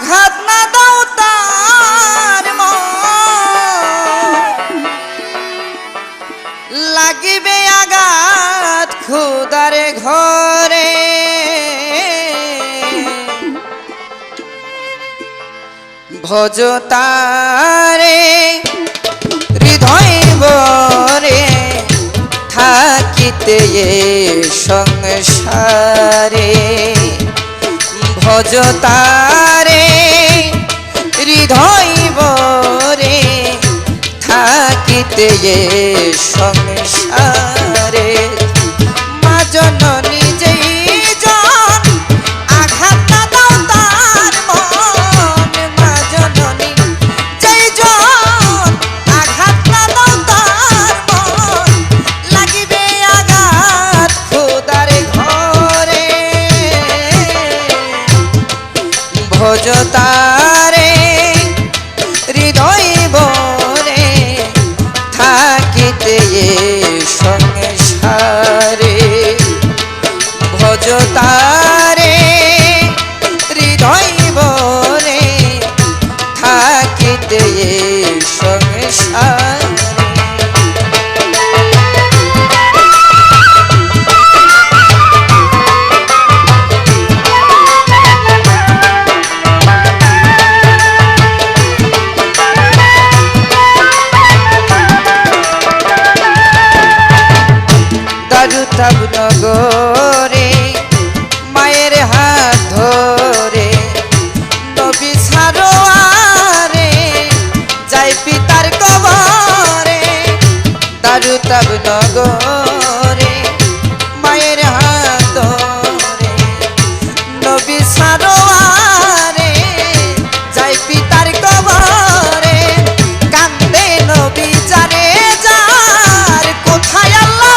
আঘাত না দাও তার লাগিবে আঘাত খুদারে ঘরে ভজ তারে হৃদয় বরে থাকিতে সংসারে ভজ তারে হৃদয় বরে থাকিতে সংসারে মা জননী যেই জন আঘাত না দাও তার মন মা জননী যেই জন আঘাত না দাও তার মন লাগিবে আঘাত খোদার ঘরে ভজ তারে হৃদয় বরে থাকিতে সংসারে ভজ তারে হৃদয় বরে থাকিতে সংসারে দারুতাব নগরে মায়ের হাত ধরে নবী সারোয়ারে যাই পিতার কবরে দারুতাব নগরে মায়ের হাত ধরে নবী সারোয়ারে যাই পিতার কবরে কান্দে নবী যারে যার কোথায় আল্লাহ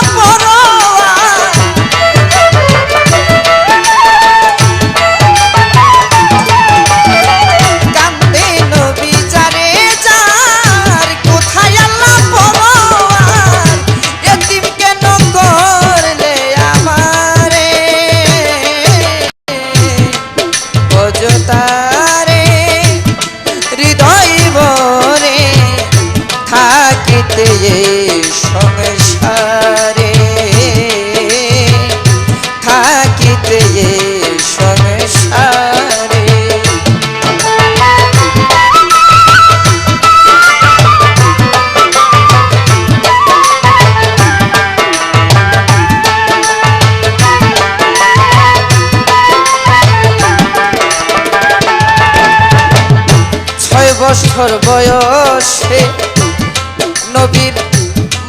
তারে হৃদয় বরে থাকিতে সংসারে থাকিতে সংসারে বছর বয়সে নবীর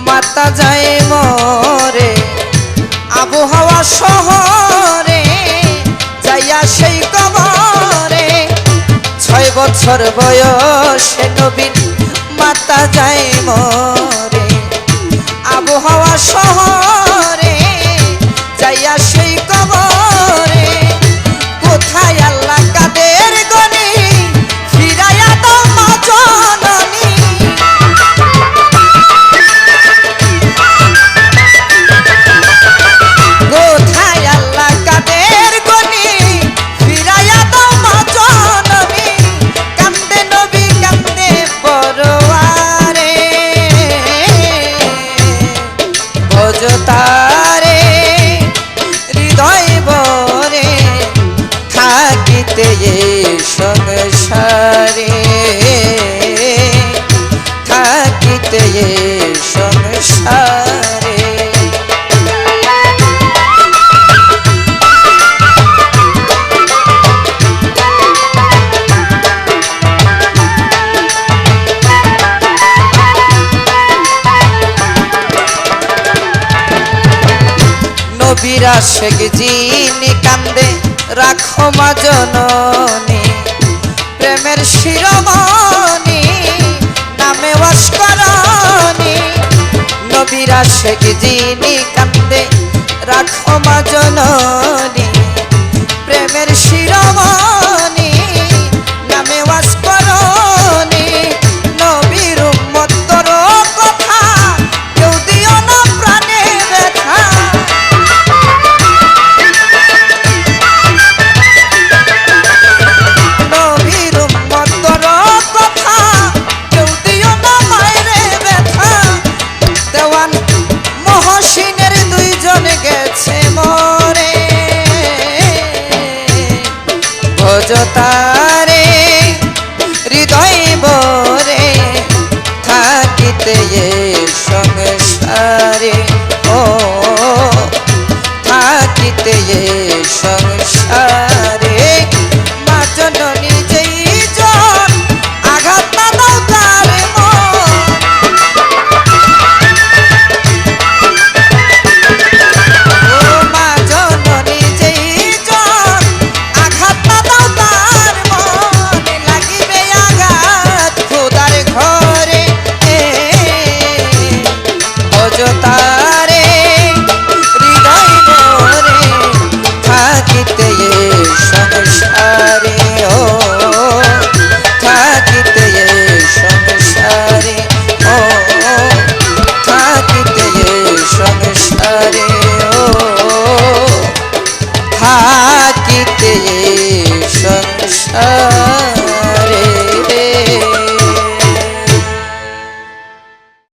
মাতা যায় মরে আবহাওয়া শহরে যাইয়া সেই কবরে 6 বছর বয়সে নবীর মাতা যায় মরে আবহাওয়া শহরে যাইয়া সেই কবরে কোথায় আল্লাহ কাদের গনি ফিরাইয়া দাও মা জননী কোথায় আল্লাহ কাদের গনি ফিরাইয়া দাও মা জননী কান্দে নবী কান্দে পরওয়ারে ভজ তারে হৃদয় বরে থাকিতে সংসারে থাকিতে সংসারে নবীর আশিক যিনি কান্দে রাখো মা জননী প্রেমের শিরোমণি নামে ওয়াসকরণী নবীর আশিক যিনি কান্দে রাখো মা জননী প্রেমের শিরোমণি নামে ওয়াসকরণী নবীর উম্মতর কথা কেউ দিও না প্রাণে ব্যথা নবীর তারে হৃদয় ভরে থাকিতে এ সংসারে ও থাকিতে এ সংসারে